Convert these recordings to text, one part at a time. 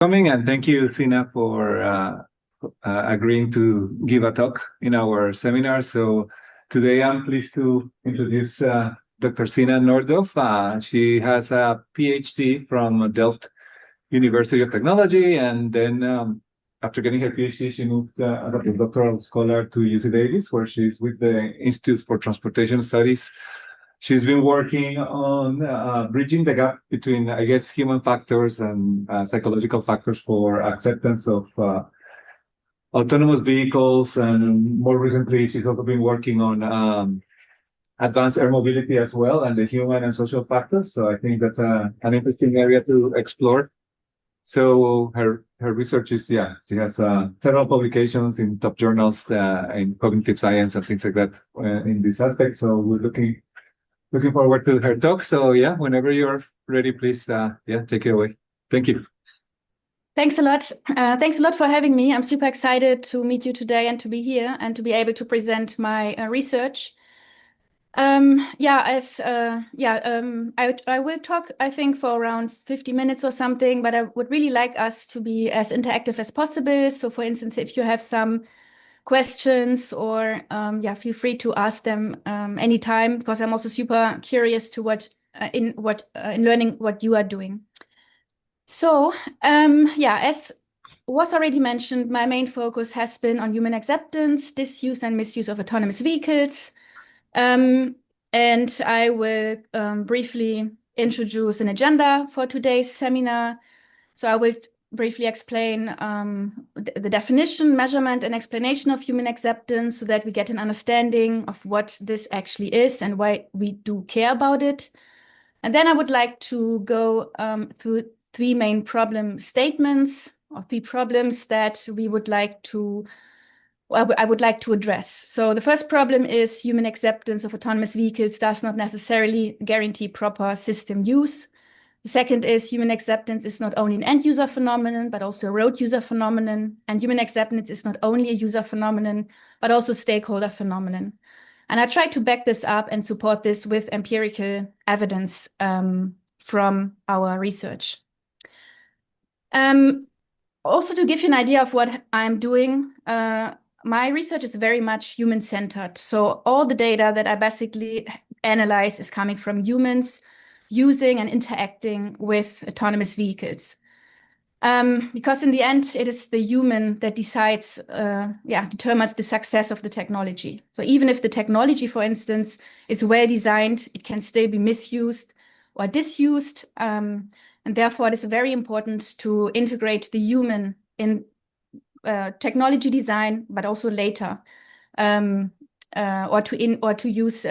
Coming, and thank you, Sina, for agreeing to give a talk in our seminar. So today I'm pleased to introduce Dr. Sina Nordhoff. She has a PhD from Delft University of Technology, and then after getting her PhD, she moved as a postdoctoral scholar to UC Davis, where she's with the Institute for Transportation Studies. She's been working on bridging the gap between, I guess, human factors and psychological factors for acceptance of autonomous vehicles. And more recently, she's also been working on advanced air mobility as well, and the human and social factors. So I think that's an interesting area to explore. So her research is, yeah, she has several publications in top journals in cognitive science and things like that in this aspect. So we're looking forward to her talk. So yeah, whenever you're ready, please, yeah, take it away. Thank you. Thanks a lot. Thanks a lot for having me. I'm super excited to meet you today and to be here and to be able to present my research. I will talk, I think, for around 50 minutes or something, but I would really like us to be as interactive as possible. So for instance, if you have some questions or feel free to ask them anytime, because I'm also super curious to in learning what you are doing. So as was already mentioned, my main focus has been on human acceptance, disuse and misuse of autonomous vehicles. And I will briefly introduce an agenda for today's seminar. So I will briefly explain the definition, measurement, and explanation of human acceptance so that we get an understanding of what this actually is and why we do care about it. And then I would like to go through three main problem statements or three problems that we would like to I would like to address. So the first problem is human acceptance of autonomous vehicles does not necessarily guarantee proper system use. The second is human acceptance is not only an end user phenomenon, but also a road user phenomenon. And human acceptance is not only a user phenomenon, but also stakeholder phenomenon. And I try to back this up and support this with empirical evidence from our research. Also to give you an idea of what I'm doing, my research is very much human-centered. So all the data that I basically analyze is coming from humans using and interacting with autonomous vehicles. Because in the end, it is the human that decides, determines the success of the technology. So even if the technology, for instance, is well designed, it can still be misused or disused. And therefore, it is very important to integrate the human in technology design, but also later, or to use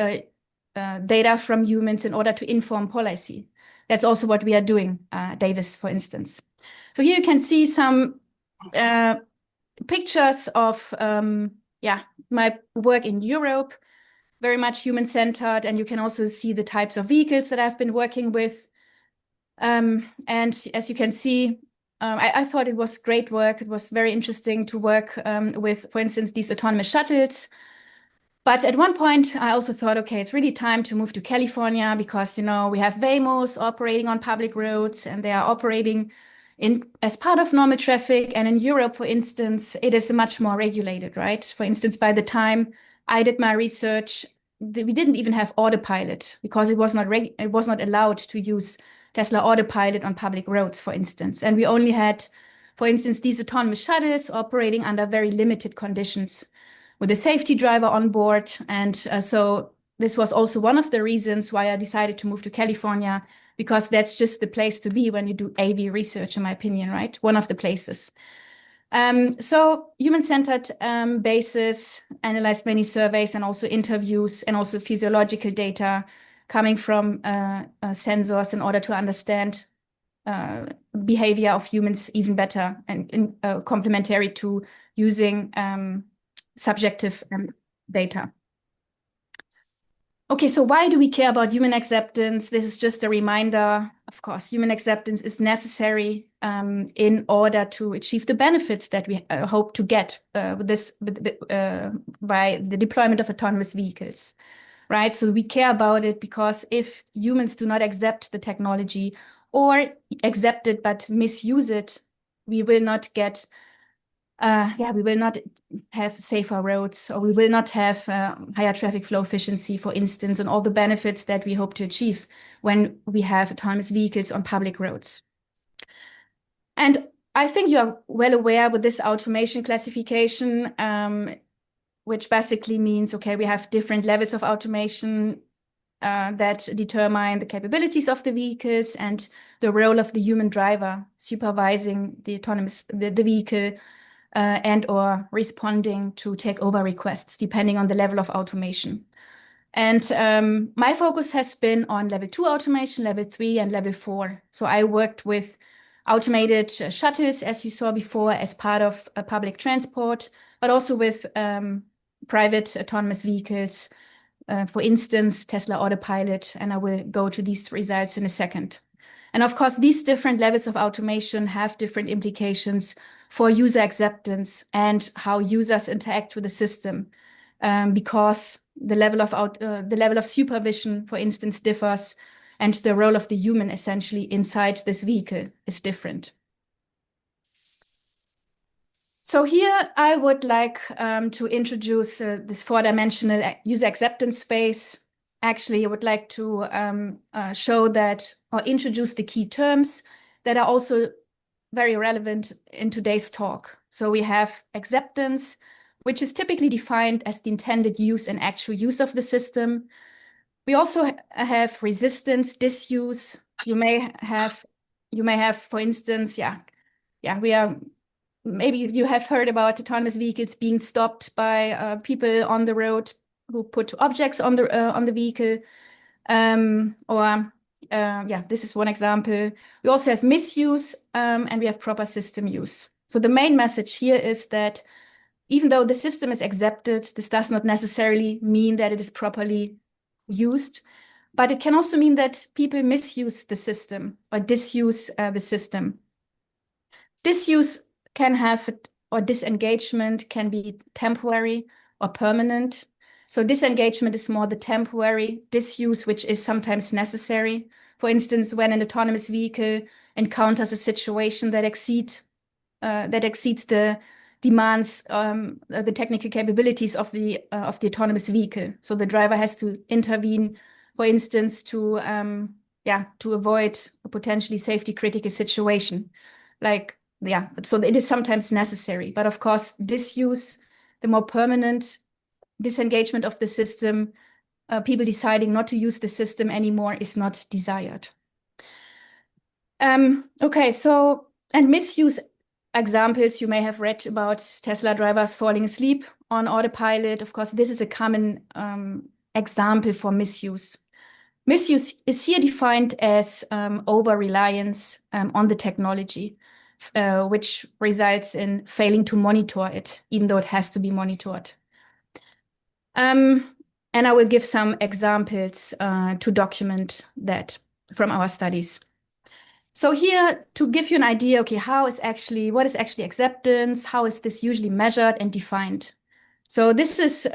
data from humans in order to inform policy. That's also what we are doing, Davis, for instance. So here you can see some pictures of my work in Europe, very much human-centered, and you can also see the types of vehicles that I've been working with. And as you can see, I thought it was great work. It was very interesting to work with, for instance, these autonomous shuttles. But at one point, I also thought, okay, it's really time to move to California because, you know, we have Waymos operating on public roads and they are operating as part of normal traffic. And in Europe, for instance, it is much more regulated, right? For instance, by the time I did my research, we didn't even have autopilot because it was not allowed to use Tesla autopilot on public roads, for instance. And we only had, for instance, these autonomous shuttles operating under very limited conditions with a safety driver on board. And so this was also one of the reasons why I decided to move to California, because that's just the place to be when you do AV research, in my opinion, right? One of the places. So human-centered basis, analyzed many surveys and also interviews and also physiological data coming from sensors in order to understand behavior of humans even better and complementary to using subjective data. Okay, so why do we care about human acceptance? This is just a reminder. Of course, human acceptance is necessary in order to achieve the benefits that we hope to get by the deployment of autonomous vehicles, right? So we care about it because if humans do not accept the technology or accept it but misuse it, we will not get, we will not have safer roads, or we will not have higher traffic flow efficiency, for instance, and all the benefits that we hope to achieve when we have autonomous vehicles on public roads. And I think you are well aware with this automation classification, which basically means, okay, we have different levels of automation that determine the capabilities of the vehicles and the role of the human driver supervising the vehicle and or responding to takeover requests, depending on the level of automation. And my focus has been on level 2 automation, level 3, and level 4. So I worked with automated shuttles, as you saw before, as part of public transport, but also with private autonomous vehicles, for instance, Tesla Autopilot, and I will go to these results in a second. And of course, these different levels of automation have different implications for user acceptance and how users interact with the system, because the level of supervision, for instance, differs, and the role of the human essentially inside this vehicle is different. So here I would like to introduce this 4-dimensional user acceptance space. Actually, I would like to show that, or introduce the key terms that are also very relevant in today's talk. So we have acceptance, which is typically defined as the intended use and actual use of the system. We also have resistance, disuse. You may have, for instance, maybe you have heard about autonomous vehicles being stopped by people on the road who put objects on the vehicle, this is one example. We also have misuse, and we have proper system use. So the main message here is that even though the system is accepted, this does not necessarily mean that it is properly used, but it can also mean that people misuse the system or disuse the system. Disuse can have, or disengagement can be temporary or permanent. So disengagement is more the temporary, disuse, which is sometimes necessary. For instance, when an autonomous vehicle encounters a situation that exceeds the demands, the technical capabilities of the autonomous vehicle. So the driver has to intervene, for instance, to avoid a potentially safety critical situation. So it is sometimes necessary. But of course, disuse, the more permanent disengagement of the system, people deciding not to use the system anymore, is not desired. And misuse examples, you may have read about Tesla drivers falling asleep on autopilot. Of course, this is a common example for misuse. Misuse is here defined as over-reliance on the technology, which results in failing to monitor it, even though it has to be monitored. And I will give some examples to document that from our studies. So here, to give you an idea, okay, what is actually acceptance? How is this usually measured and defined? So this is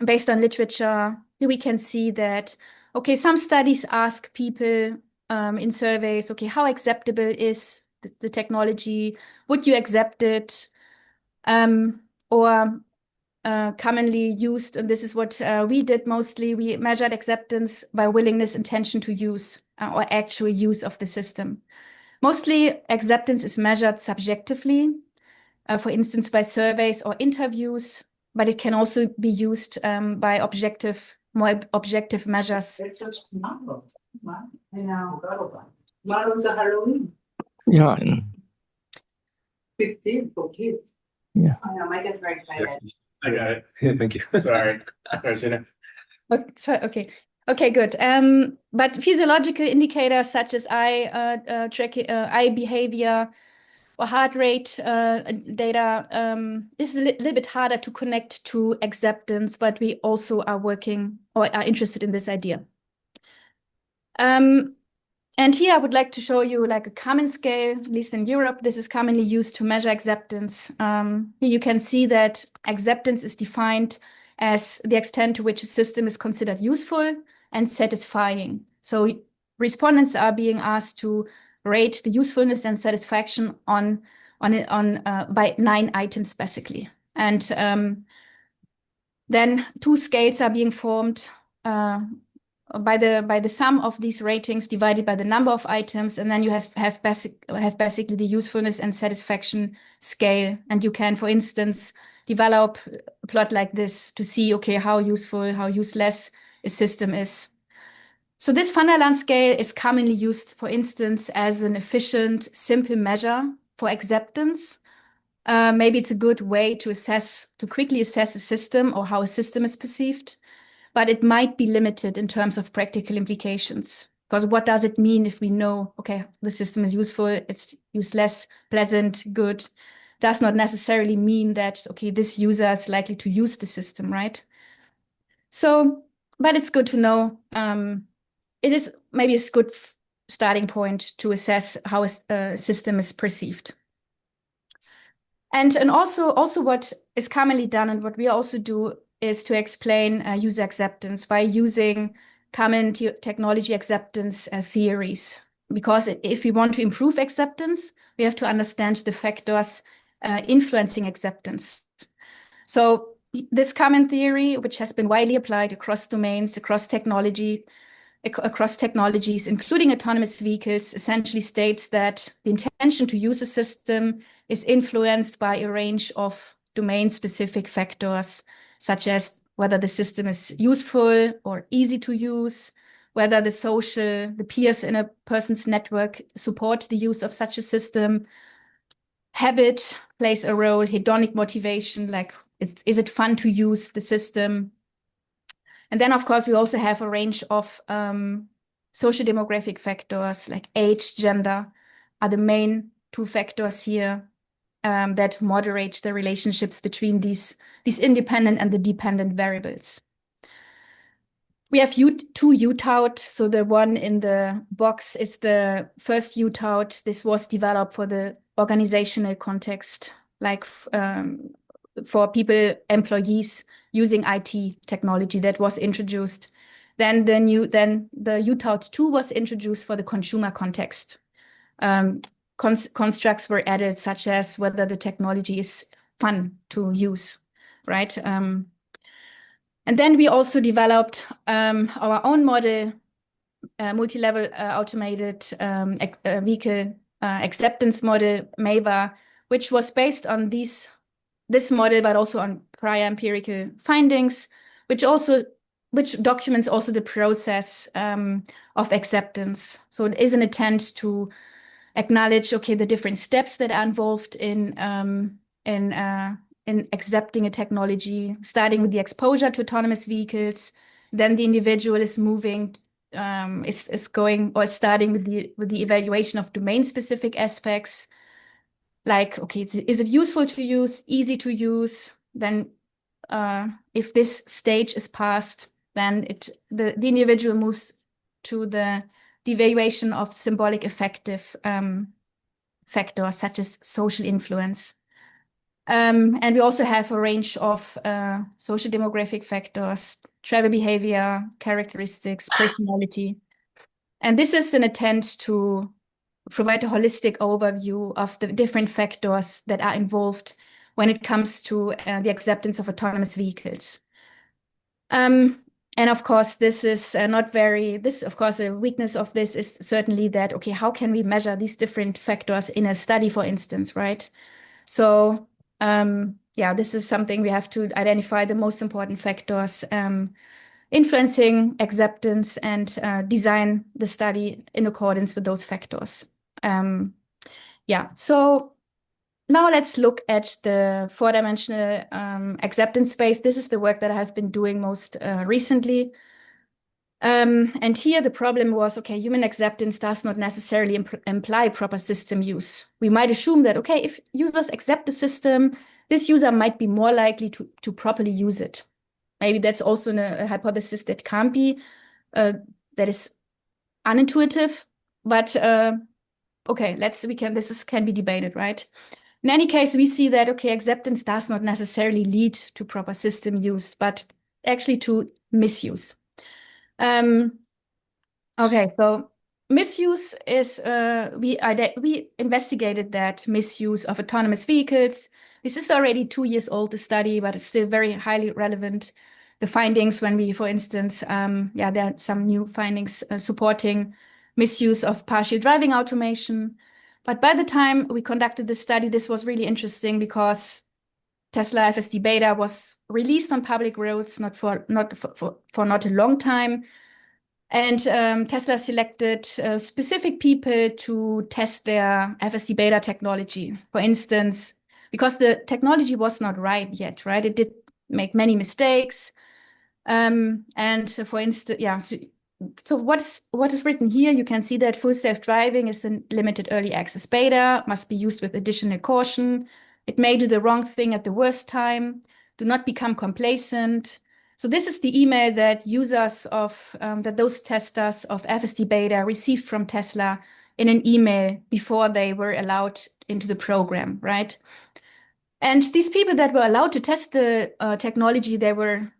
based on literature. Here we can see that, okay, some studies ask people in surveys, okay, how acceptable is the technology? Would you accept it? Commonly used, and this is what we did mostly, we measured acceptance by willingness, intention to use, or actual use of the system. Mostly acceptance is measured subjectively, for instance, by surveys or interviews, but it can also be used by more objective measures. Yeah. 15 for kids. Yeah. I know, my kid's very excited. I got it. Thank you. Sorry. Sina. Okay, good. But physiological indicators such as eye behavior or heart rate data is a little bit harder to connect to acceptance, but we also are working or are interested in this idea. And here I would like to show you like a common scale, at least in Europe, this is commonly used to measure acceptance. Here you can see that acceptance is defined as the extent to which a system is considered useful and satisfying. So respondents are being asked to rate the usefulness and satisfaction on by 9 items basically. And then 2 scales are being formed by the sum of these ratings divided by the number of items, and then you have basically the usefulness and satisfaction scale. And you can, for instance, develop a plot like this to see, okay, how useful, how useless a system is. So this van der Laan scale is commonly used, for instance, as an efficient, simple measure for acceptance. Maybe it's a good way to quickly assess a system or how a system is perceived, but it might be limited in terms of practical implications. Because what does it mean if we know, okay, the system is useful, it's useless, pleasant, good, does not necessarily mean that, okay, this user is likely to use the system, right? So, but it's good to know. Maybe it's a good starting point to assess how a system is perceived. And also what is commonly done and what we also do is to explain user acceptance by using common technology acceptance theories. Because if we want to improve acceptance, we have to understand the factors influencing acceptance. So this common theory, which has been widely applied across domains, across technologies, including autonomous vehicles, essentially states that the intention to use a system is influenced by a range of domain-specific factors, such as whether the system is useful or easy to use, whether the peers in a person's network support the use of such a system. Habit plays a role, hedonic motivation, like is it fun to use the system? And then, of course, we also have a range of socio-demographic factors like age, gender are the main 2 factors here that moderate the relationships between these independent and the dependent variables. We have 2 UTAUT. So the one in the box is the first UTAUT. This was developed for the organizational context, like for people, employees using IT technology that was introduced. Then the UTAUT 2 was introduced for the consumer context. Constructs were added, such as whether the technology is fun to use, right? And then we also developed our own model, multi-level automated vehicle acceptance model, MAVA, which was based on this model, but also on prior empirical findings, which documents also the process of acceptance. So it is an attempt to acknowledge, okay, the different steps that are involved in accepting a technology, starting with the exposure to autonomous vehicles. Then the individual is moving, is going or starting with the evaluation of domain-specific aspects. Like, okay, is it useful to use, easy to use? Then if this stage is passed, then the individual moves to the evaluation of symbolic affective factors such as social influence. And we also have a range of social demographic factors, travel behavior, characteristics, personality. And this is an attempt to provide a holistic overview of the different factors that are involved when it comes to the acceptance of autonomous vehicles. And of course, this is of course, a weakness of this is certainly that, okay, how can we measure these different factors in a study, for instance, right? So, yeah, this is something we have to identify the most important factors influencing acceptance and design the study in accordance with those factors. Yeah, so now let's look at the 4-dimensional acceptance space. This is the work that I have been doing most recently. And here the problem was, okay, human acceptance does not necessarily imply proper system use. We might assume that, okay, if users accept the system, this user might be more likely to properly use it. Maybe that's also a hypothesis that can't be, that is unintuitive, but okay, this can be debated, right? In any case, we see that, okay, acceptance does not necessarily lead to proper system use, but actually to misuse. Okay, so misuse is, we investigated that misuse of autonomous vehicles. This is already 2 years old, the study, but it's still very highly relevant. The findings when we, for instance, there are some new findings supporting misuse of partial driving automation. But by the time we conducted this study, this was really interesting because Tesla FSD beta was released on public roads not for not a long time. And Tesla selected specific people to test their FSD beta technology. For instance, because the technology was not ripe yet, right? It did make many mistakes. And for instance, so what is written here, you can see that full self-driving is a limited early access beta, must be used with additional caution. It may do the wrong thing at the worst time. Do not become complacent. So this is the email that users of, that those testers of FSD beta received from Tesla in an email before they were allowed into the program, right? And these people that were allowed to test the technology, they were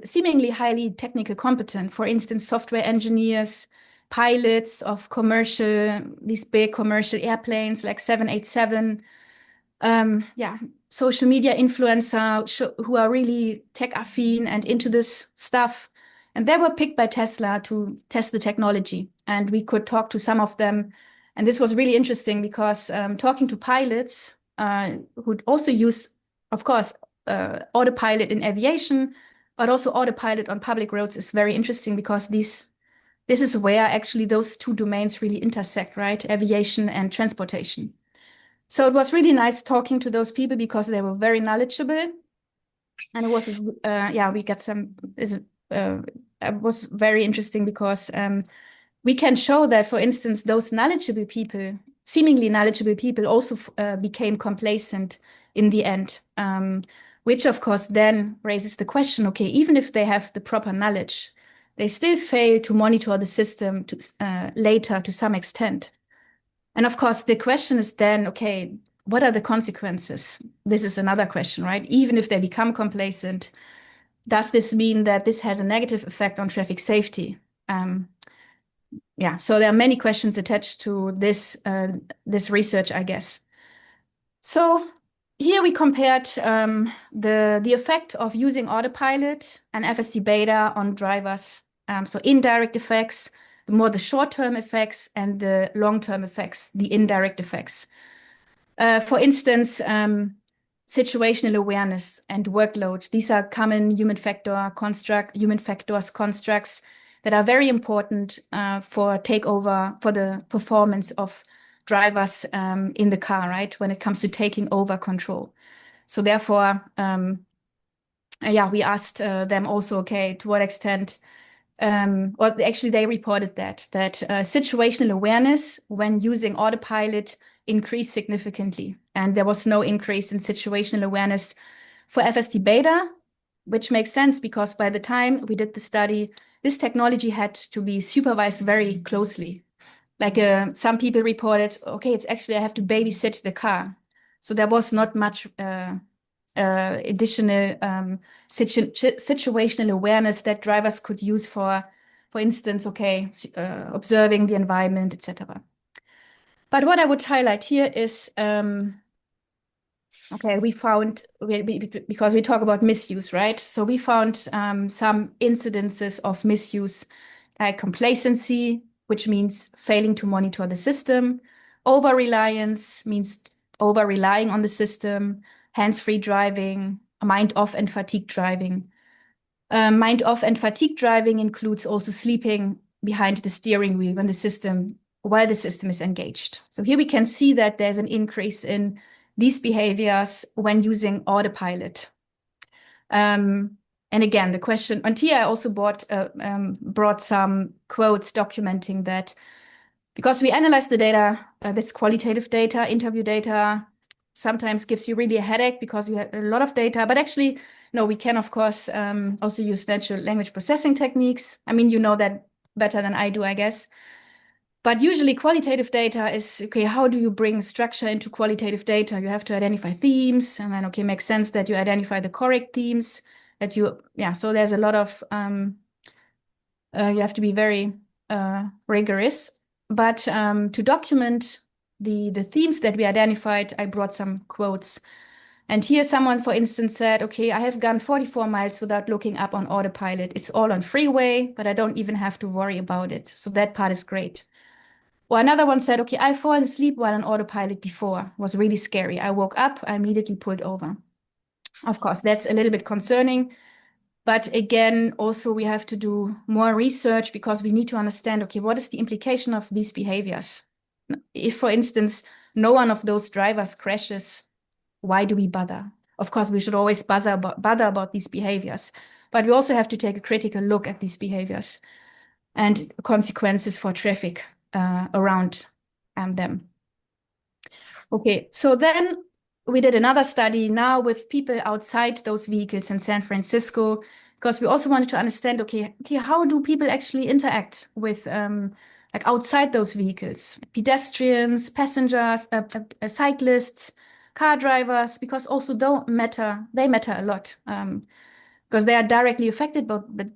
seemingly highly technical competent. For instance, software engineers, pilots of these big commercial airplanes like 787, social media influencer who are really tech affine and into this stuff. And they were picked by Tesla to test the technology. And we could talk to some of them. And this was really interesting because talking to pilots who'd also use, of course, autopilot in aviation, but also autopilot on public roads is very interesting because this is where actually those two domains really intersect, right? Aviation and transportation. So it was really nice talking to those people because they were very knowledgeable. And it was, we got some, it was very interesting because we can show that, for instance, those knowledgeable people, seemingly knowledgeable people also became complacent in the end, which of course then raises the question, okay, even if they have the proper knowledge, they still fail to monitor the system later to some extent. And of course, the question is then, okay, what are the consequences? This is another question, right? Even if they become complacent, does this mean that this has a negative effect on traffic safety? So there are many questions attached to this research, I guess. So here we compared the effect of using autopilot and FSD beta on drivers. So indirect effects, the short-term effects, and the long-term effects, the indirect effects. For instance, situational awareness and workload. These are common human factors constructs that are very important for the performance of drivers in the car, right? When it comes to taking over control. So therefore, we asked them also, okay, to what extent, actually they reported that situational awareness when using autopilot increased significantly. And there was no increase in situational awareness for FSD beta, which makes sense because by the time we did the study, this technology had to be supervised very closely. Like some people reported, okay, it's actually, I have to babysit the car. So there was not much additional situational awareness that drivers could use for instance, okay, observing the environment, etc. But what I would highlight here is, we found, because we talk about misuse, right? So we found some incidences of misuse, like complacency, which means failing to monitor the system. Over-reliance means over-relying on the system. Hands-free driving, mind-off and fatigue driving. Mind-off and fatigue driving includes also sleeping behind the steering wheel while the system is engaged. So here we can see that there's an increase in these behaviors when using autopilot. And again, the question, and here I also brought some quotes documenting that, because we analyze the data, that's qualitative data, interview data, sometimes gives you really a headache because you have a lot of data, but actually, no, we can, of course, also use natural language processing techniques. I mean, you know that better than I do, I guess. But usually qualitative data is, okay, how do you bring structure into qualitative data? You have to identify themes, and then, okay, makes sense that you identify the correct themes, so there's a lot of, you have to be very rigorous. But to document the themes that we identified, I brought some quotes. And here someone, for instance, said, okay, I have gone 44 miles without looking up on autopilot. It's all on freeway, but I don't even have to worry about it. So that part is great. Or another one said, okay, I've fallen asleep while on autopilot before. It was really scary. I woke up, I immediately pulled over. Of course, that's a little bit concerning. But again, also we have to do more research because we need to understand, okay, what is the implication of these behaviors? If, for instance, no one of those drivers crashes, why do we bother? Of course, we should always bother about these behaviors, but we also have to take a critical look at these behaviors and consequences for traffic around them. Okay, so then we did another study now with people outside those vehicles in San Francisco, because we also wanted to understand, okay, how do people actually interact with like outside those vehicles? Pedestrians, passengers, cyclists, car drivers, because also they matter a lot, because they are directly affected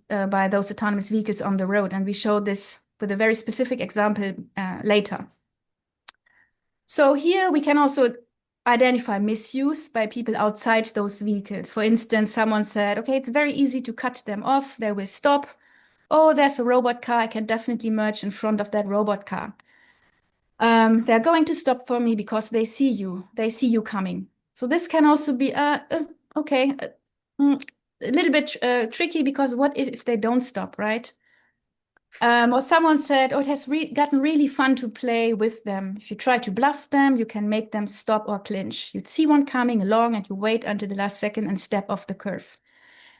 by those autonomous vehicles on the road. And we showed this with a very specific example later. So here we can also identify misuse by people outside those vehicles. For instance, someone said, okay, it's very easy to cut them off. They will stop. Oh, there's a robot car. I can definitely merge in front of that robot car. They're going to stop for me because they see you. They see you coming. So this can also be, okay, a little bit tricky, because what if they don't stop, right? Or someone said, oh, it has gotten really fun to play with them. If you try to bluff them, you can make them stop or clinch. You'd see one coming along and you wait until the last second and step off the curve.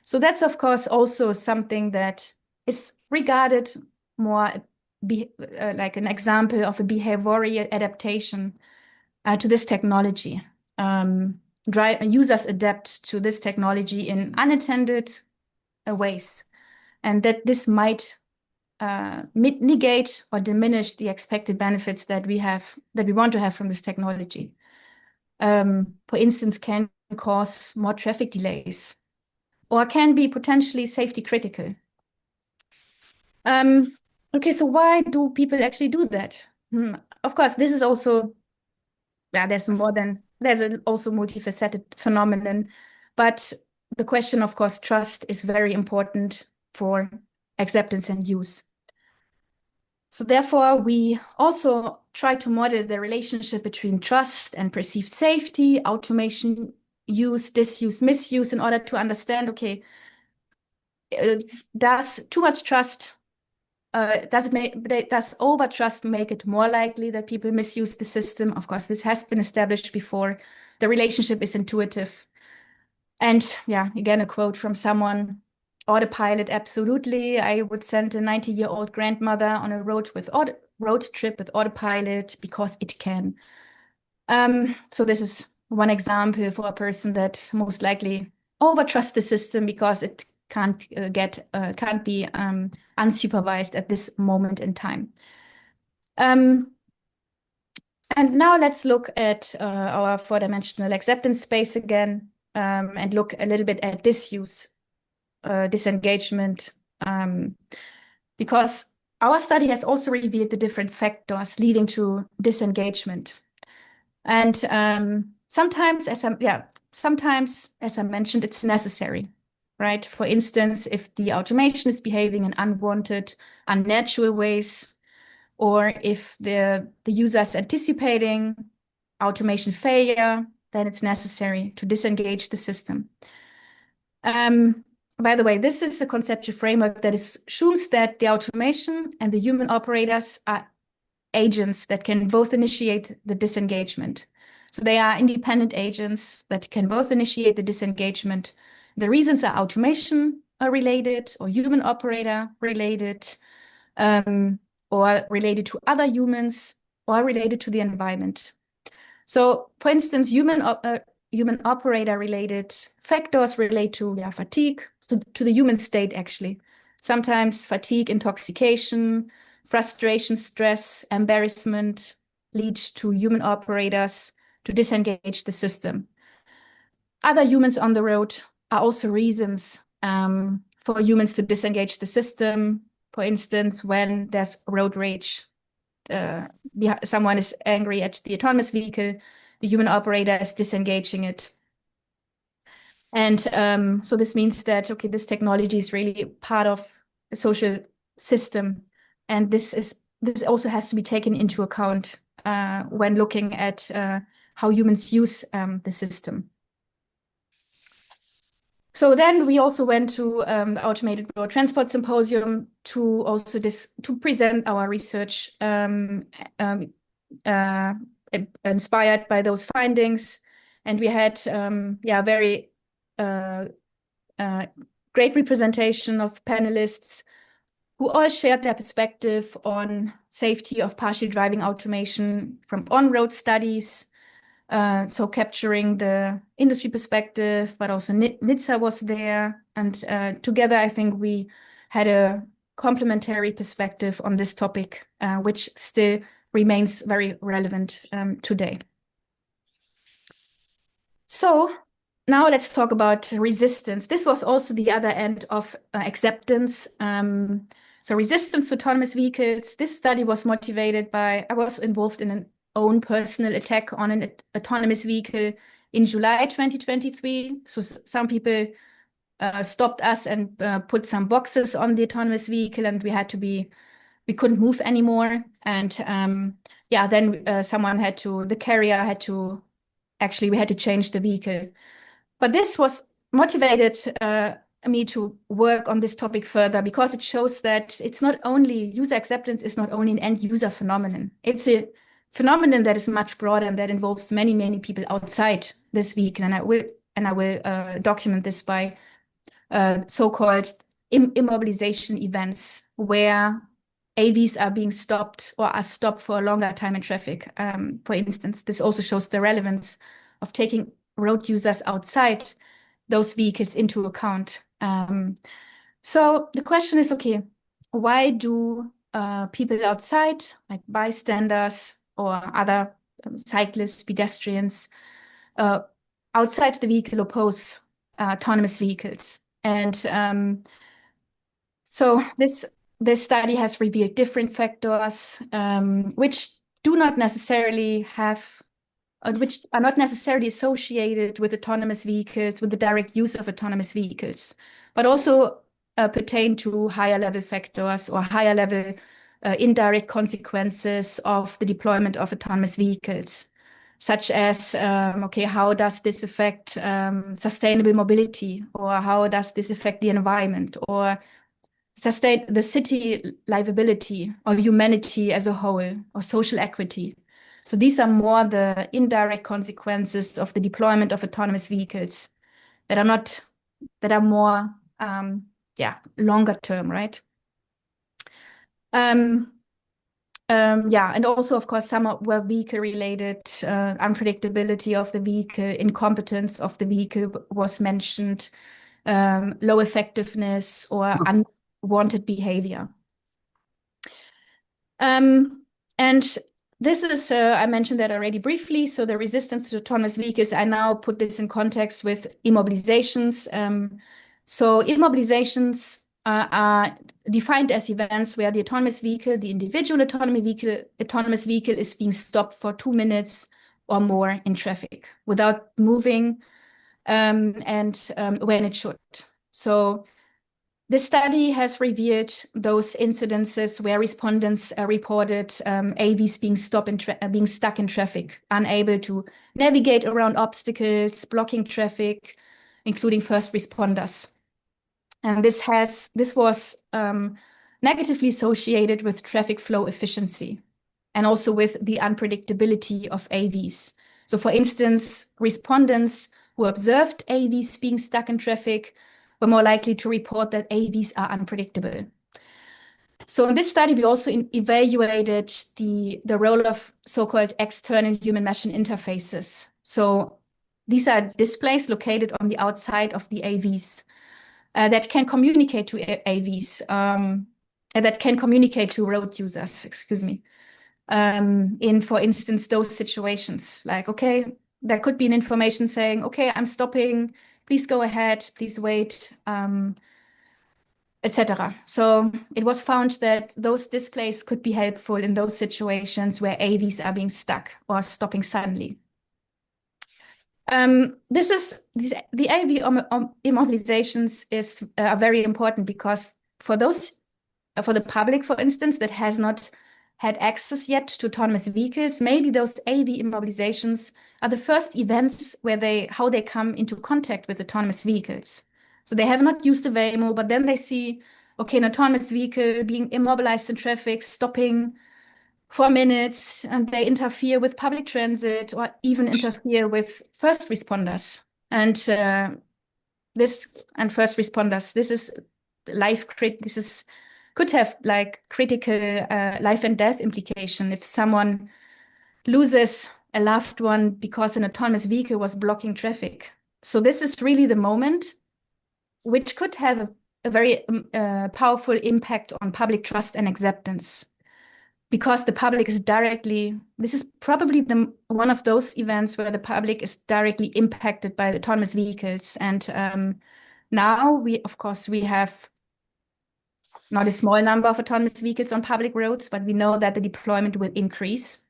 So that's, of course, also something that is regarded more like an example of a behavioral adaptation to this technology. Users adapt to this technology in unintended ways, and that this might negate or diminish the expected benefits that we want to have from this technology. For instance, can cause more traffic delays, or can be potentially safety critical. Okay, so why do people actually do that? Of course, this is also, there's also multifaceted phenomenon, but the question, of course, trust is very important for acceptance and use. So therefore, we also try to model the relationship between trust and perceived safety, automation use, disuse, misuse, in order to understand, okay, does too much trust, does over trust make it more likely that people misuse the system? Of course, this has been established before. The relationship is intuitive. And yeah, again, a quote from someone: autopilot, absolutely. I would send a 90-year-old grandmother on a road trip with autopilot because it can. So this is one example for a person that most likely overtrusts the system because it can't be unsupervised at this moment in time. And now let's look at our four-dimensional acceptance space again, and look a little bit at disuse. Disengagement, because our study has also revealed the different factors leading to disengagement. And sometimes, as I mentioned, it's necessary, right? For instance, if the automation is behaving in unwanted, unnatural ways, or if the user is anticipating automation failure, then it's necessary to disengage the system. By the way, this is a conceptual framework that assumes that the automation and the human operators are agents that can both initiate the disengagement. So they are independent agents that can both initiate the disengagement. The reasons are automation related, or human operator related, or related to other humans, or related to the environment. So, for instance, human operator-related factors relate to fatigue, so to the human state, actually. Sometimes fatigue, intoxication, frustration, stress, embarrassment lead to human operators to disengage the system. Other humans on the road are also reasons for humans to disengage the system. For instance, when there's road rage someone is angry at the autonomous vehicle, the human operator is disengaging it. And so this means that, okay, this technology is really part of a social system. And this also has to be taken into account when looking at how humans use the system. So then we also went to the Automated Road Transport Symposium to also to present our research inspired by those findings. And we had very great representation of panelists who all shared their perspective on safety of partial driving automation from on-road studies, so capturing the industry perspective, but also NHTSA was there. And together, I think we had a complementary perspective on this topic, which still remains very relevant today. So now let's talk about resistance. This was also the other end of acceptance. So resistance to autonomous vehicles. This study was motivated by, I was involved in an own personal attack on an autonomous vehicle in July 2023. So some people stopped us and put some boxes on the autonomous vehicle, and we couldn't move anymore. And then someone the carrier had to, actually we had to change the vehicle. But this was motivated me to work on this topic further, because it shows that it's not only, user acceptance is not only an end user phenomenon. It's a phenomenon that is much broader and that involves many, many people outside this vehicle. And I will document this by so-called immobilization events, where AVs are being stopped or are stopped for a longer time in traffic. For instance, this also shows the relevance of taking road users outside those vehicles into account. So the question is, okay, why do people outside, like bystanders or other cyclists, pedestrians, outside the vehicle oppose autonomous vehicles? And so this study has revealed different factors which do not necessarily have, which are not necessarily associated with autonomous vehicles, with the direct use of autonomous vehicles, but also pertain to higher level factors or higher level indirect consequences of the deployment of autonomous vehicles, such as, okay, how does this affect sustainable mobility, or how does this affect the environment, or sustain the city livability or humanity as a whole, or social equity. So these are more the indirect consequences of the deployment of autonomous vehicles that are more longer term, right? And also, of course, some were vehicle-related. Unpredictability of the vehicle, incompetence of the vehicle was mentioned, low effectiveness, or unwanted behavior. And this is, I mentioned that already briefly. So the resistance to autonomous vehicles, I now put this in context with immobilizations. So immobilizations are defined as events where the autonomous vehicle, the individual autonomous vehicle is being stopped for 2 minutes or more in traffic without moving, and when it should. So this study has revealed those incidences where respondents reported AVs being stuck in traffic, unable to navigate around obstacles, blocking traffic, including first responders. And this was negatively associated with traffic flow efficiency and also with the unpredictability of AVs. So for instance, respondents who observed AVs being stuck in traffic were more likely to report that AVs are unpredictable. So in this study, we also evaluated the role of so-called external human-machine interfaces. So these are displays located on the outside of the AVs that can communicate to AVs, that can communicate to road users, in, for instance, those situations. Like, okay, there could be an information saying, okay, I'm stopping, please go ahead, please wait. etc. So it was found that those displays could be helpful in those situations where AVs are being stuck or stopping suddenly. The AV immobilizations are very important because for the public, for instance, that has not had access yet to autonomous vehicles, maybe those AV immobilizations are the first events how they come into contact with autonomous vehicles. So they have not used the Waymo, but then they see, okay, an autonomous vehicle being immobilized in traffic, stopping for minutes, and they interfere with public transit or even interfere with first responders. And first responders, this could have like critical life and death implication if someone loses a loved one because an autonomous vehicle was blocking traffic. So this is really the moment which could have a very powerful impact on public trust and acceptance, because the public is this is probably one of those events where the public is directly impacted by the autonomous vehicles. And now we have not a small number of autonomous vehicles on public roads, but we know that the deployment will increase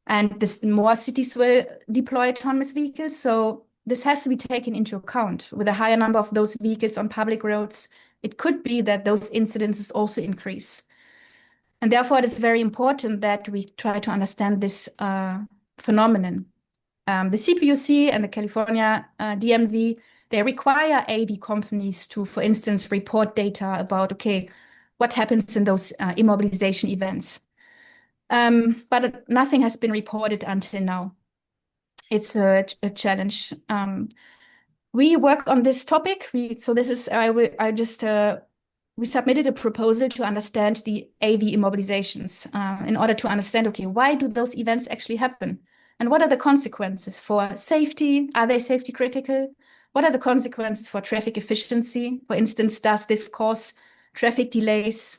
and more cities will deploy autonomous vehicles. So this has to be taken into account. With a higher number of those vehicles on public roads, it could be that those incidences also increase. And therefore, it is very important that we try to understand this phenomenon. The CPUC and the California DMV, they require AV companies to, for instance, report data about, okay, what happens in those immobilization events. But nothing has been reported until now. It's a challenge. We work on this topic. We submitted a proposal to understand the AV immobilizations in order to understand, okay, why do those events actually happen? And what are the consequences for safety? Are they safety critical? What are the consequences for traffic efficiency? For instance, does this cause traffic delays?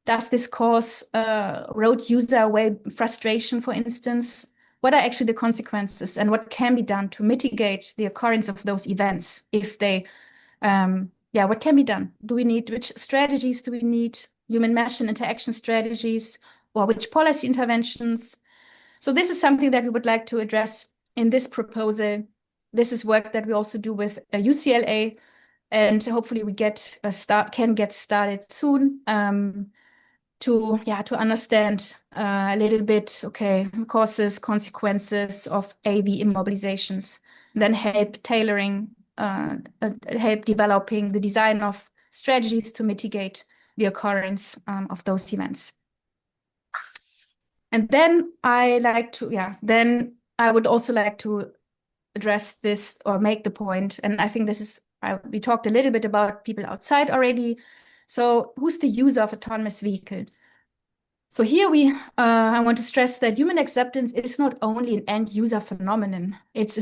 Does this cause road user frustration, for instance? What are actually the consequences and what can be done to mitigate the occurrence of those events if they what can be done? Which strategies do we need? Human-machine interaction strategies, or which policy interventions? So this is something that we would like to address in this proposal. This is work that we also do with UCLA, and hopefully we can get started soon to understand a little bit, okay, causes, consequences of AV immobilizations, then help developing the design of strategies to mitigate the occurrence of those events. And then I would also like to address this or make the point, and I think we talked a little bit about people outside already. So who's the user of autonomous vehicle? So here I want to stress that human acceptance is not only an end user phenomenon. It's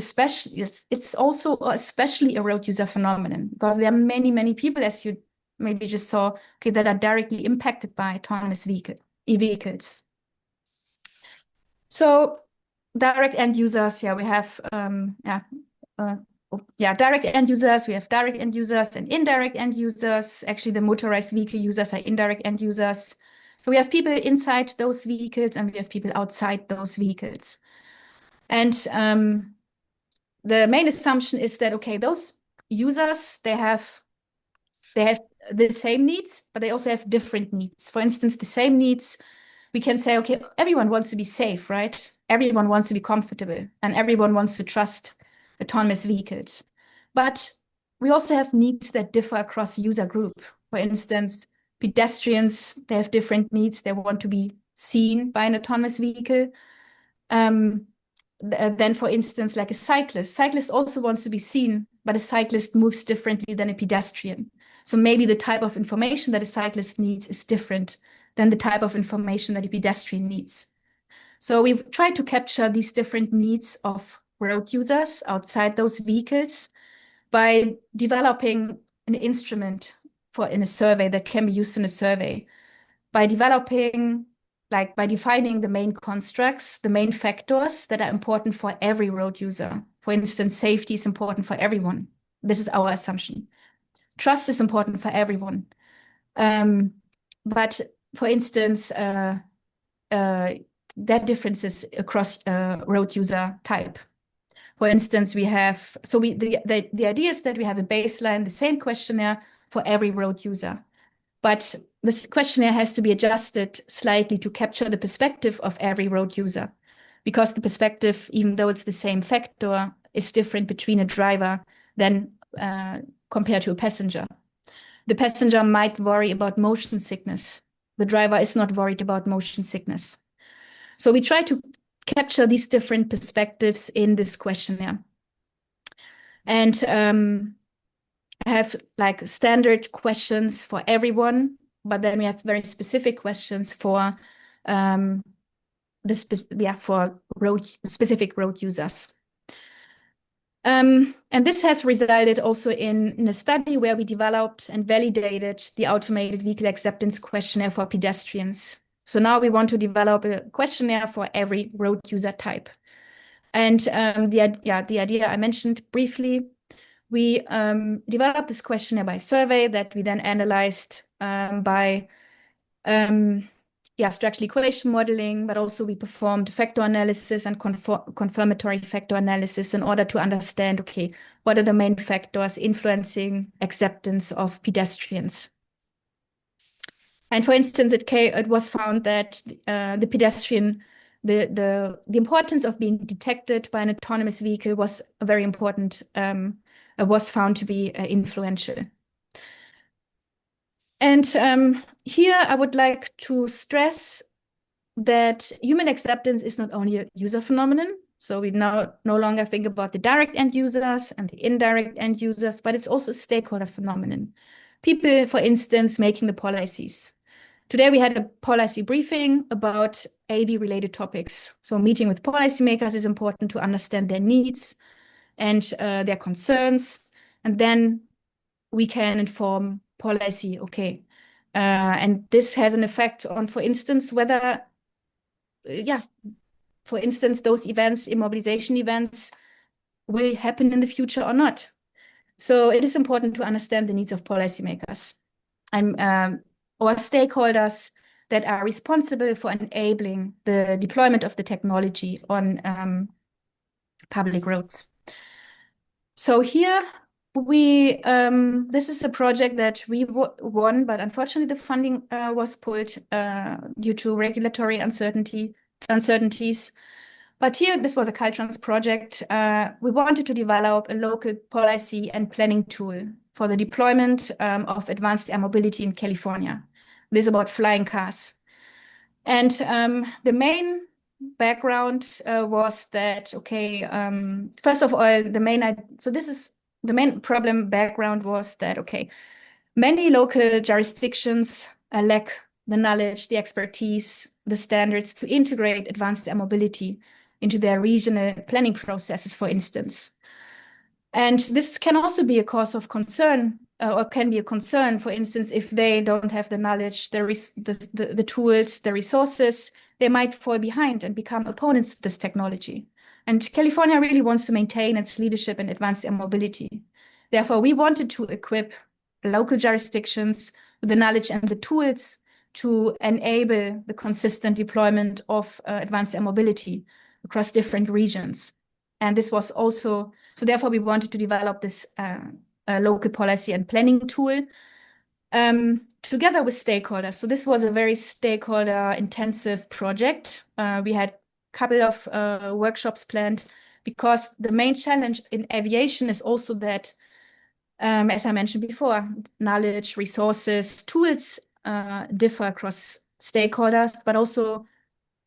also especially a road user phenomenon, because there are many, many people, as you maybe just saw, okay, that are directly impacted by autonomous vehicles. So direct end users, we have direct end users, we have direct end users and indirect end users. Actually, the motorized vehicle users are indirect end users. So we have people inside those vehicles and we have people outside those vehicles. And the main assumption is that, okay, those users, they have the same needs, but they also have different needs. For instance, the same needs, we can say, okay, everyone wants to be safe, right? Everyone wants to be comfortable and everyone wants to trust autonomous vehicles. But we also have needs that differ across user group. For instance, pedestrians, they have different needs. They want to be seen by an autonomous vehicle. Then, for instance, like a cyclist. Cyclist also wants to be seen, but a cyclist moves differently than a pedestrian. So maybe the type of information that a cyclist needs is different than the type of information that a pedestrian needs. So we try to capture these different needs of road users outside those vehicles by developing an instrument in a survey that can be used in a survey, by defining the main constructs, the main factors that are important for every road user. For instance, safety is important for everyone. This is our assumption. Trust is important for everyone. But for instance, there are differences across road user type. For instance, we have, so the idea is that we have a baseline, the same questionnaire for every road user. But this questionnaire has to be adjusted slightly to capture the perspective of every road user, because the perspective, even though it's the same factor, is different between a driver than compared to a passenger. The passenger might worry about motion sickness. The driver is not worried about motion sickness. So we try to capture these different perspectives in this questionnaire. And I have like standard questions for everyone, but then we have very specific questions for specific road users. And this has resulted also in a study where we developed and validated the automated vehicle acceptance questionnaire for pedestrians. So now we want to develop a questionnaire for every road user type. And the idea I mentioned briefly, we developed this questionnaire by survey that we then analyzed by structural equation modeling, but also we performed factor analysis and confirmatory factor analysis in order to understand, okay, what are the main factors influencing acceptance of pedestrians? And for instance, it was found that the pedestrian, the importance of being detected by an autonomous vehicle was very important, was found to be influential. And here I would like to stress that human acceptance is not only a user phenomenon. So we now no longer think about the direct end users and the indirect end users, but it's also a stakeholder phenomenon. People, for instance, making the policies. Today we had a policy briefing about AV-related topics. So meeting with policymakers is important to understand their needs and their concerns, and then we can inform policy, okay. And this has an effect on, for instance, whether, for instance, those events, immobilization events, will happen in the future or not. So it is important to understand the needs of policymakers and or stakeholders that are responsible for enabling the deployment of the technology on public roads. So here this is a project that we won, but unfortunately the funding was pulled due to regulatory uncertainties. But here, this was a Caltrans project. We wanted to develop a local policy and planning tool for the deployment of advanced air mobility in California. This is about flying cars. And the main background was that, okay, first of all, the main problem background was that, okay, many local jurisdictions lack the knowledge, the expertise, the standards to integrate advanced air mobility into their regional planning processes, for instance. And this can also be a cause of concern, or can be a concern, for instance, if they don't have the knowledge, the tools, the resources, they might fall behind and become opponents to this technology. And California really wants to maintain its leadership in advanced air mobility. Therefore, we wanted to equip local jurisdictions with the knowledge and the tools to enable the consistent deployment of advanced air mobility across different regions. And this was also, so therefore we wanted to develop this local policy and planning tool together with stakeholders. So this was a very stakeholder intensive project. We had a couple of workshops planned because the main challenge in aviation is also that, as I mentioned before, knowledge, resources, tools differ across stakeholders, but also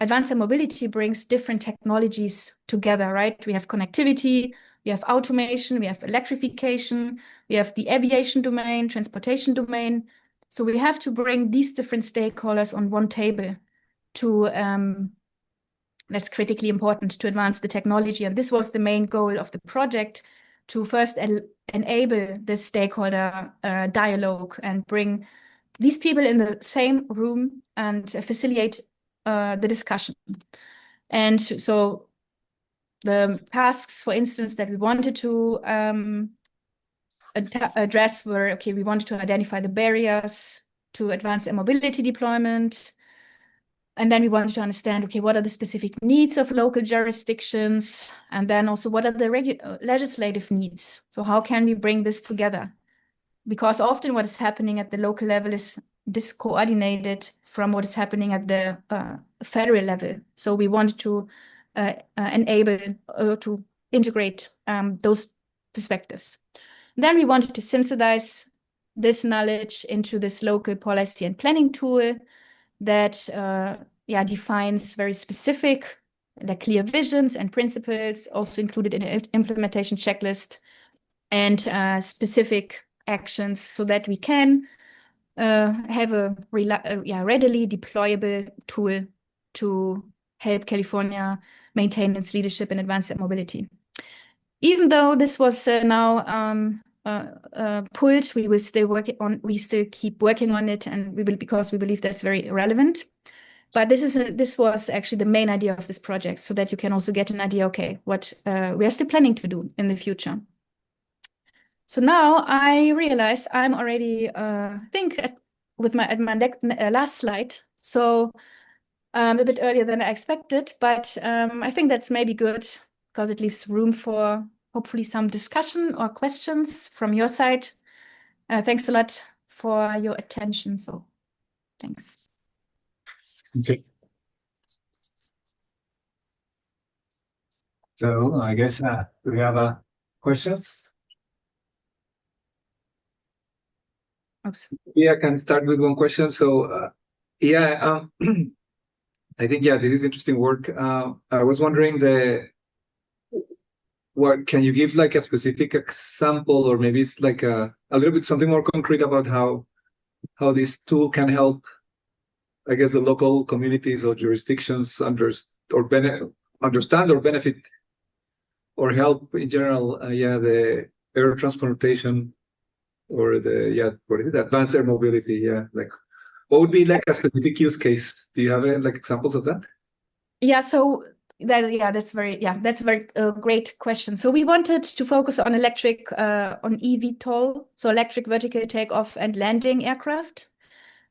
advanced air mobility brings different technologies together, right? We have connectivity, we have automation, we have electrification, we have the aviation domain, transportation domain. So we have to bring these different stakeholders on one table to, that's critically important to advance the technology. And this was the main goal of the project, to first enable this stakeholder dialogue and bring these people in the same room and facilitate the discussion. And so the tasks, for instance, that we wanted to address were, okay, we wanted to identify the barriers to advance air mobility deployment. And then we wanted to understand, okay, what are the specific needs of local jurisdictions? And then also what are the legislative needs? So how can we bring this together? Because often what is happening at the local level is discoordinated from what is happening at the federal level. So we wanted to enable to integrate those perspectives. Then we wanted to synthesize this knowledge into this local policy and planning tool that defines very specific, clear visions and principles, also included in an implementation checklist, and specific actions so that we can have a readily deployable tool to help California maintain its leadership in advanced air mobility. Even though this was now pulled, we will still we still keep working on it, and because we believe that's very relevant. But this was actually the main idea of this project, so that you can also get an idea, okay, what we are still planning to do in the future. So now I realize I'm already, I think, at my last slide. So a bit earlier than I expected, but I think that's maybe good because it leaves room for hopefully some discussion or questions from your side. Thanks a lot for your attention. So thanks. Okay. So I guess we have questions. Oops. Yeah, I can start with one question. So I think this is interesting work. I was wondering what can you give like a specific example, or maybe it's like a little bit something more concrete about how this tool can help, I guess, the local communities or jurisdictions understand or benefit or help in general, the air transportation or the advanced air mobility. Like what would be like a specific use case? Do you have like examples of that? Yeah, so that's a very great question. So we wanted to focus on on eVTOL, so electric vertical takeoff and landing aircraft,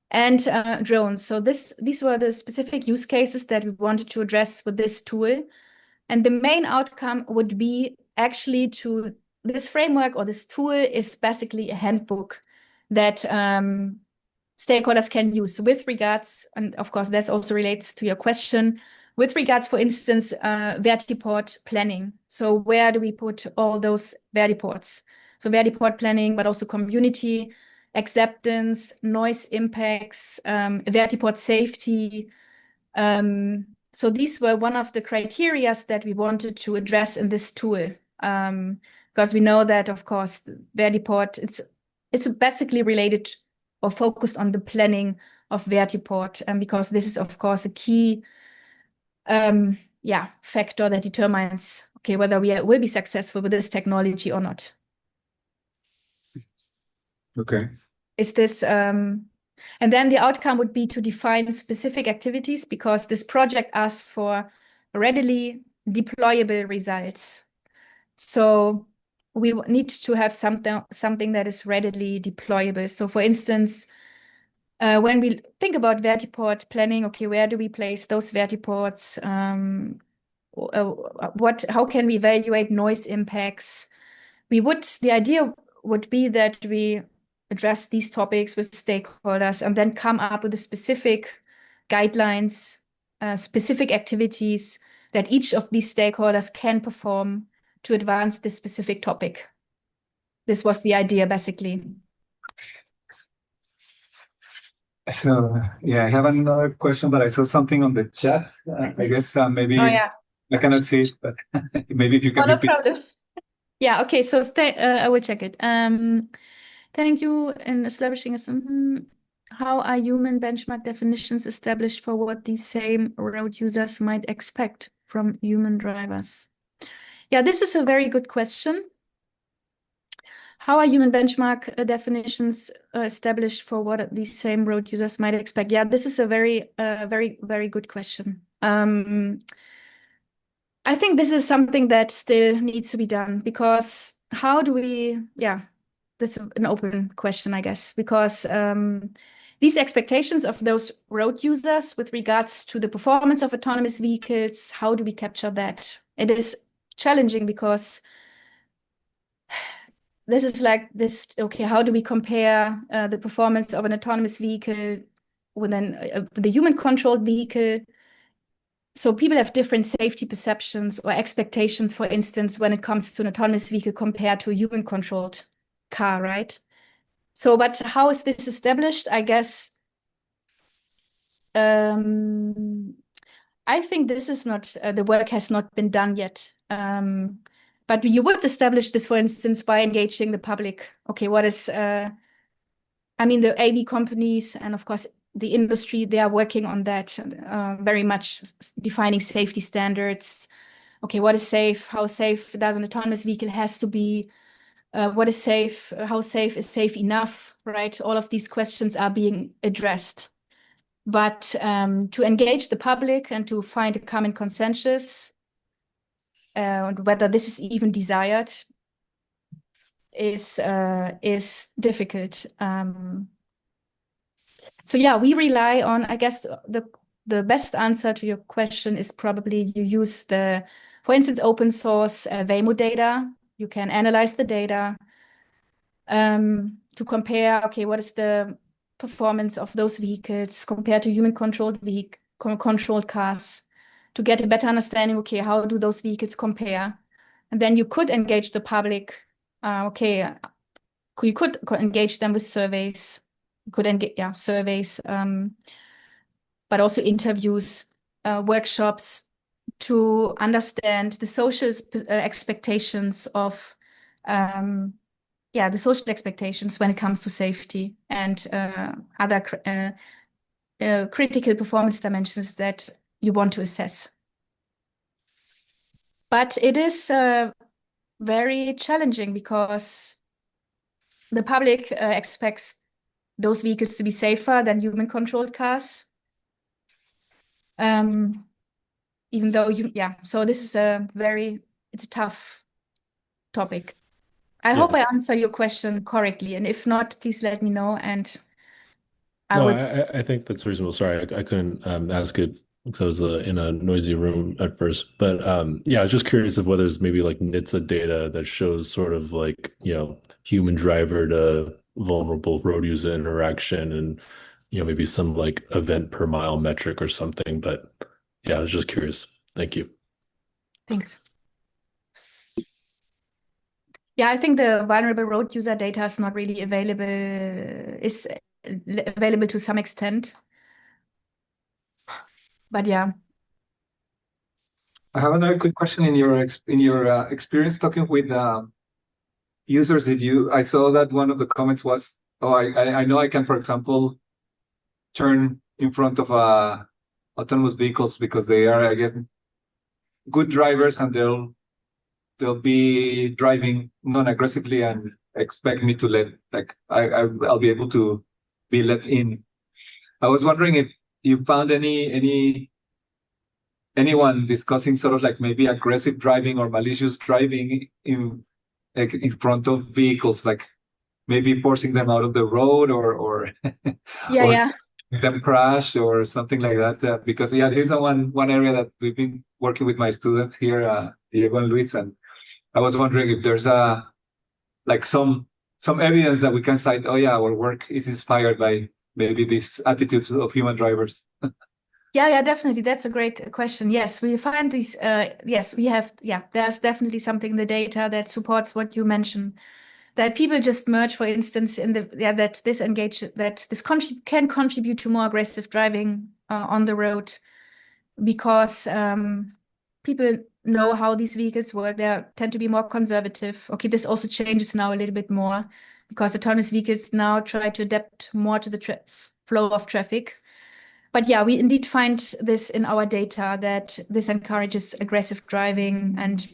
and drones. So these were the specific use cases that we wanted to address with this tool. And the main outcome would be actually this framework, or this tool is basically a handbook that stakeholders can use with regards, and of course that also relates to your question, with regards, for instance, vertiport planning. So where do we put all those vertiports? So vertiport planning, but also community acceptance, noise impacts, vertiport safety. So these were one of the criteria that we wanted to address in this tool, because we know that, of course, vertiport, it's basically related or focused on the planning of vertiport, and because this is, of course, a key factor that determines, okay, whether we will be successful with this technology or not. Okay. Is this and then the outcome would be to define specific activities, because this project asks for readily deployable results. So we need to have something that is readily deployable. So for instance, when we think about vertiport planning, okay, where do we place those vertiports? How can we evaluate noise impacts? The idea would be that we address these topics with stakeholders and then come up with the specific guidelines, specific activities that each of these stakeholders can perform to advance this specific topic. This was the idea, basically. So I have another question, but I saw something on the chat. I guess maybe I cannot see it, but maybe if you can repeat. No problem. Yeah, okay, so I will check it. Thank you in establishing how are human benchmark definitions established for what these same road users might expect from human drivers? Yeah, this is a very good question. How are human benchmark definitions established for what these same road users might expect? Yeah, this is a very, very good question. I think this is something that still needs to be done, because how do we, that's an open question, I guess, because these expectations of those road users with regards to the performance of autonomous vehicles, how do we capture that? It is challenging because this is like this, okay, how do we compare the performance of an autonomous vehicle with the human-controlled vehicle? So people have different safety perceptions or expectations, for instance, when it comes to an autonomous vehicle compared to a human-controlled car, right? So, but how is this established? I guess I think this is not, the work has not been done yet. But you would establish this, for instance, by engaging the public. Okay, what is, I mean, the AV companies and of course the industry, they are working on that very much, defining safety standards. Okay, what is safe? How safe does an autonomous vehicle has to be? What is safe? How safe is safe enough, right? All of these questions are being addressed. But to engage the public and to find a common consensus, whether this is even desired, is difficult. So yeah, we rely on, I guess, the best answer to your question is probably you use the, for instance, open source Waymo data. You can analyze the data to compare, okay, what is the performance of those vehicles compared to human-controlled controlled cars, to get a better understanding, okay, how do those vehicles compare? And then you could engage the public, okay, you could engage them with surveys, you could engage, yeah, surveys, but also interviews, workshops to understand the social expectations of the social expectations when it comes to safety and other critical performance dimensions that you want to assess. But it is very challenging because the public expects those vehicles to be safer than human-controlled cars. Even though so this is it's a tough topic. I hope I answer your question correctly, and if not, please let me know. And I think that's reasonable. Sorry, I couldn't ask it because I was in a noisy room at first. But I was just curious of whether there's maybe like NHTSA data that shows sort of like, human driver to vulnerable road user interaction and, maybe some like event per mile metric or something. But yeah, I was just curious. Thank you. Thanks. Yeah, I think the vulnerable road user data is not really available, is available to some extent. But yeah. I have another quick question. In your experience talking with users, I saw that one of the comments was, oh, I know I can, for example, turn in front of autonomous vehicles because they are, I guess, good drivers, and they'll be driving non-aggressively and expect me to I'll be able to be let in. I was wondering if you found anyone discussing sort of like maybe aggressive driving or malicious driving in front of vehicles, like maybe forcing them out of the road or them crash or something like that. Because here's the one area that we've been working with my student here, Diego and Luis, and I was wondering if there's some evidence that we can cite. Oh yeah, our work is inspired by maybe these attitudes of human drivers. Yeah, definitely. That's a great question. Yes, we find these. Yes, we have. Yeah, there's definitely something in the data that supports what you mentioned. That people just merge, for instance, in that this can contribute to more aggressive driving on the road, because people know how these vehicles work. They tend to be more conservative. Okay, this also changes now a little bit more because autonomous vehicles now try to adapt more to the flow of traffic. But yeah, we indeed find this in our data that this encourages aggressive driving, and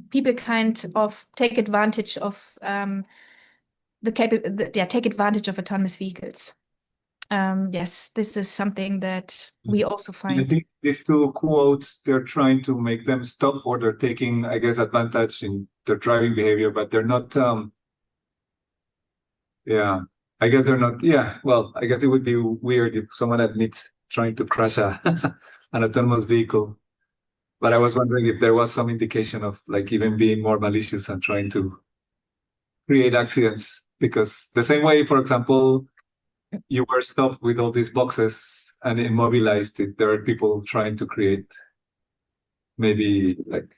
people kind of take advantage of take advantage of autonomous vehicles. Yes, this is something that we also find. I think these two quotes, they're trying to make them stop, or they're taking, I guess, advantage in their driving behavior, but they're not. I guess they're not. Yeah, well, I guess it would be weird if someone admits trying to crash an autonomous vehicle. But I was wondering if there was some indication of like even being more malicious and trying to create accidents. Because the same way, for example, you were stopped with all these boxes and immobilized, there are people trying to create maybe like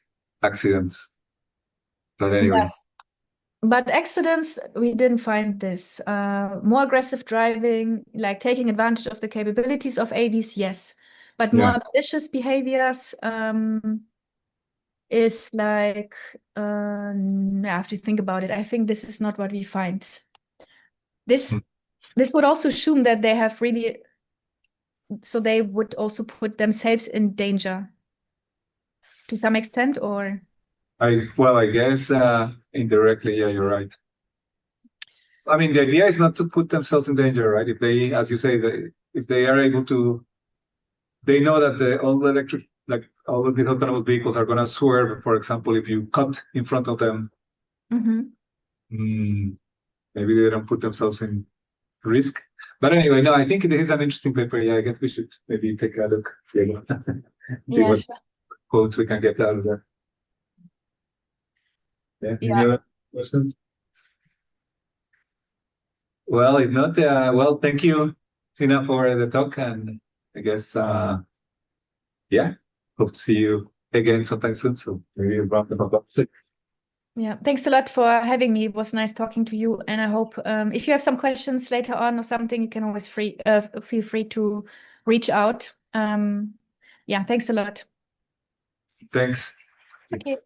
accidents. But anyway. Yes. But accidents, we didn't find this. More aggressive driving, like taking advantage of the capabilities of AVs, yes. But more malicious behaviors is like, I have to think about it. I think this is not what we find. This would also assume that they have really, so they would also put themselves in danger to some extent, or? I guess indirectly, yeah, you're right. I mean, the idea is not to put themselves in danger, right? If they, as you say, if they are able to, they know that all the electric, like all of these autonomous vehicles are going to swerve. For example, if you cut in front of them, maybe they don't put themselves in risk. But anyway, no, I think this is an interesting paper. Yeah, I guess we should maybe take a look. See what Sure. quotes we can get out of there. Yeah. Any other questions? Well, if not, well, thank you, Sina, for the talk, and I guess, yeah, hope to see you again sometime soon. So maybe around the pop-up. Yeah, thanks a lot for having me. It was nice talking to you, and I hope if you have some questions later on or something, you can always feel free to reach out. Yeah, thanks a lot. Thanks. Okay.